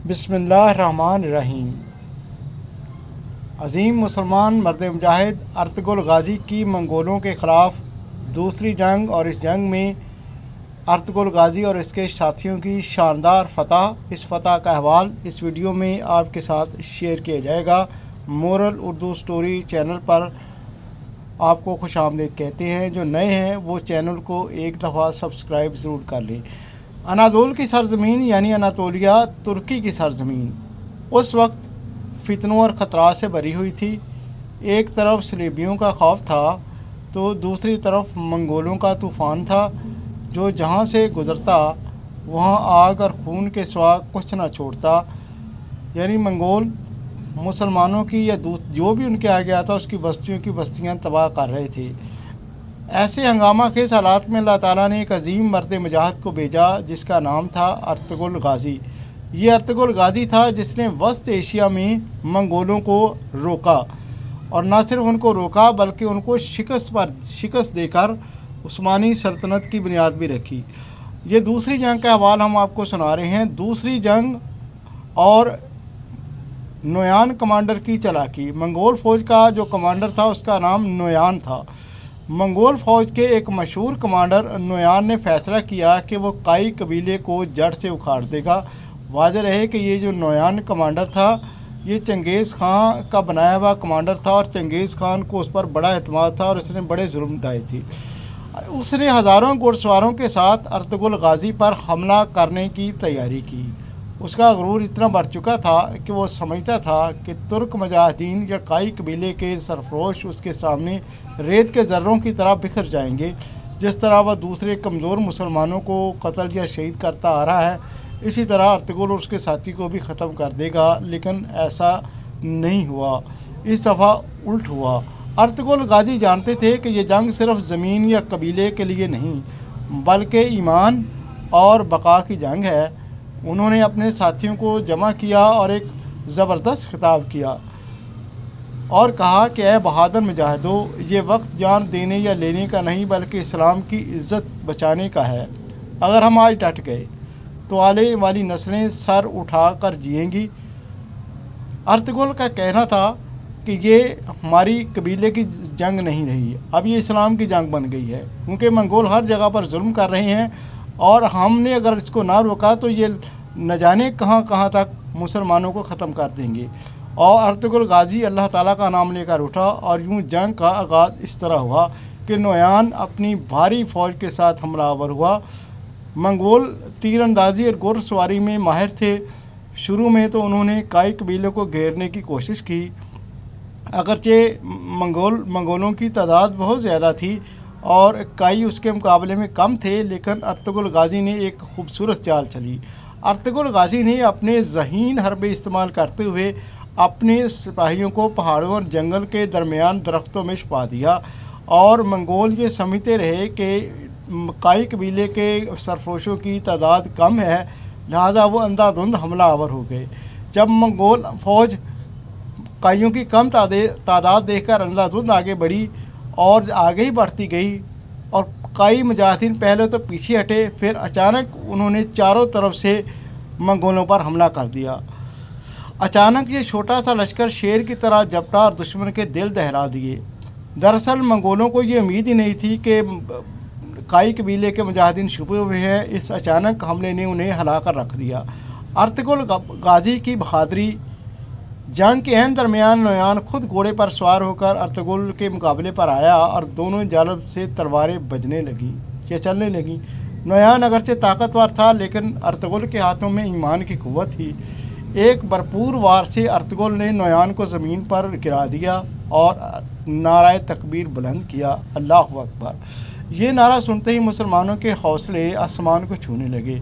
بسم اللہ الرحمن الرحیم۔ عظیم مسلمان مرد مجاہد ارطغرل غازی کی منگولوں کے خلاف دوسری جنگ اور اس جنگ میں ارطغرل غازی اور اس کے ساتھیوں کی شاندار فتح، اس فتح کا احوال اس ویڈیو میں آپ کے ساتھ شیئر کیا جائے گا۔ مورل اردو سٹوری چینل پر آپ کو خوش آمدید کہتے ہیں۔ جو نئے ہیں وہ چینل کو ایک دفعہ سبسکرائب ضرور کر لیں۔ اناضول کی سرزمین یعنی اناطولیہ ترکی کی سرزمین اس وقت فتنوں اور خطرات سے بھری ہوئی تھی۔ ایک طرف صلیبیوں کا خوف تھا تو دوسری طرف منگولوں کا طوفان تھا جو جہاں سے گزرتا وہاں آگ اور خون کے سوا کچھ نہ چھوڑتا۔ یعنی منگول مسلمانوں کی یا جو بھی ان کے آگے آتا اس کی بستیوں کی بستیاں تباہ کر رہے تھے۔ ایسے ہنگامہ خیز حالات میں اللہ تعالیٰ نے ایک عظیم مرد مجاہد کو بھیجا جس کا نام تھا ارطغرل غازی۔ یہ ارطغرل غازی تھا جس نے وسط ایشیا میں منگولوں کو روکا، اور نہ صرف ان کو روکا بلکہ ان کو شکست دے کر عثمانی سلطنت کی بنیاد بھی رکھی۔ یہ دوسری جنگ کا حوال ہم آپ کو سنا رہے ہیں۔ دوسری جنگ اور نویان کمانڈر کی چلاکی۔ منگول فوج کا جو کمانڈر تھا اس کا نام نویان تھا۔ منگول فوج کے ایک مشہور کمانڈر نویان نے فیصلہ کیا کہ وہ قائی قبیلے کو جڑ سے اکھاڑ دے گا۔ واضح رہے کہ یہ جو نویان کمانڈر تھا یہ چنگیز خان کا بنایا ہوا کمانڈر تھا، اور چنگیز خان کو اس پر بڑا اعتماد تھا اور اس نے بڑے ظلم ڈھائے تھے۔ اس نے ہزاروں گھوڑ سواروں کے ساتھ ارطغرل غازی پر حملہ کرنے کی تیاری کی۔ اس کا غرور اتنا بڑھ چکا تھا کہ وہ سمجھتا تھا کہ ترک مجاہدین یا قائی قبیلے کے سرفروش اس کے سامنے ریت کے ذروں کی طرح بکھر جائیں گے۔ جس طرح وہ دوسرے کمزور مسلمانوں کو قتل یا شہید کرتا آ رہا ہے، اسی طرح ارطغرل اس کے ساتھی کو بھی ختم کر دے گا۔ لیکن ایسا نہیں ہوا، اس دفعہ الٹ ہوا۔ ارطغرل غازی جانتے تھے کہ یہ جنگ صرف زمین یا قبیلے کے لیے نہیں بلکہ ایمان اور بقا کی جنگ ہے۔ انہوں نے اپنے ساتھیوں کو جمع کیا اور ایک زبردست خطاب کیا اور کہا کہ اے بہادر مجاہدو، یہ وقت جان دینے یا لینے کا نہیں بلکہ اسلام کی عزت بچانے کا ہے۔ اگر ہم آج ڈٹ گئے تو آنے والی نسلیں سر اٹھا کر جئیں گی۔ ارطغرل کا کہنا تھا کہ یہ ہماری قبیلے کی جنگ نہیں رہی، اب یہ اسلام کی جنگ بن گئی ہے، کیونکہ منگول ہر جگہ پر ظلم کر رہے ہیں اور ہم نے اگر اس کو نہ روکا تو یہ نہ جانے کہاں کہاں تک مسلمانوں کو ختم کر دیں گے۔ اور ارطغرل غازی اللہ تعالیٰ کا نام لے کر اٹھا، اور یوں جنگ کا آغاز اس طرح ہوا کہ نویان اپنی بھاری فوج کے ساتھ حملہ آور ہوا۔ منگول تیر اندازی اور گھوڑ سواری میں ماہر تھے۔ شروع میں تو انہوں نے قائی قبیلے کو گھیرنے کی کوشش کی، اگرچہ منگولوں کی تعداد بہت زیادہ تھی اور قائی اس کے مقابلے میں کم تھے، لیکن ارطغرل غازی نے ایک خوبصورت چال چلی۔ ارطغرل غازی نے اپنے ذہین حربے استعمال کرتے ہوئے اپنے سپاہیوں کو پہاڑوں اور جنگل کے درمیان درختوں میں چھپا دیا، اور منگول یہ سمجھتے رہے کہ قائی قبیلے کے سرفروشوں کی تعداد کم ہے، لہٰذا وہ اندھا دھند حملہ آور ہو گئے۔ جب منگول فوج قائیوں کی کم تعداد دیکھ کر اندھا دھند آگے بڑھی اور آگے ہی بڑھتی گئی، اور قائی مجاہدین پہلے تو پیچھے ہٹے، پھر اچانک انہوں نے چاروں طرف سے منگولوں پر حملہ کر دیا۔ اچانک یہ چھوٹا سا لشکر شیر کی طرح جھپٹا اور دشمن کے دل دہلا دیے۔ دراصل منگولوں کو یہ امید ہی نہیں تھی کہ قائی قبیلے کے مجاہدین چھپے ہوئے ہیں۔ اس اچانک حملے نے انہیں ہلا کر رکھ دیا۔ ارطغرل غازی کی بہادری۔ جنگ کے عین درمیان نویان خود گھوڑے پر سوار ہو کر ارطغرل کے مقابلے پر آیا اور دونوں جانب سے تلواریں بجنے لگیں یا چلنے لگیں۔ نویان اگرچہ طاقتور تھا لیکن ارطغرل کے ہاتھوں میں ایمان کی قوت تھی۔ ایک بھرپور وار سے ارطغرل نے نویان کو زمین پر گرا دیا اور نعرہ تکبیر بلند کیا، اللہ اکبر۔ یہ نعرہ سنتے ہی مسلمانوں کے حوصلے آسمان کو چھونے لگے۔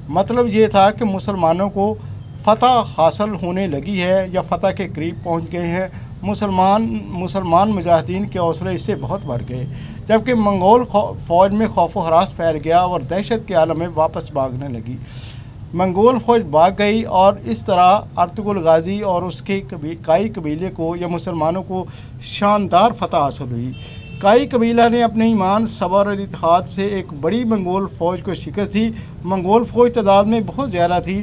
مطلب یہ تھا کہ مسلمانوں کو فتح حاصل ہونے لگی ہے یا فتح کے قریب پہنچ گئے ہیں۔ مسلمان مجاہدین کے حوصلے اس سے بہت بڑھ گئے، جبکہ منگول فوج میں خوف و ہراس پھیل گیا اور دہشت کے عالم میں واپس بھاگنے لگی۔ منگول فوج بھاگ گئی اور اس طرح ارطغرل غازی اور اس کے قائی قبیلے کو یا مسلمانوں کو شاندار فتح حاصل ہوئی۔ قائی قبیلہ نے اپنے ایمان، صبر اور اتحاد سے ایک بڑی منگول فوج کو شکست دی۔ منگول فوج تعداد میں بہت زیادہ تھی،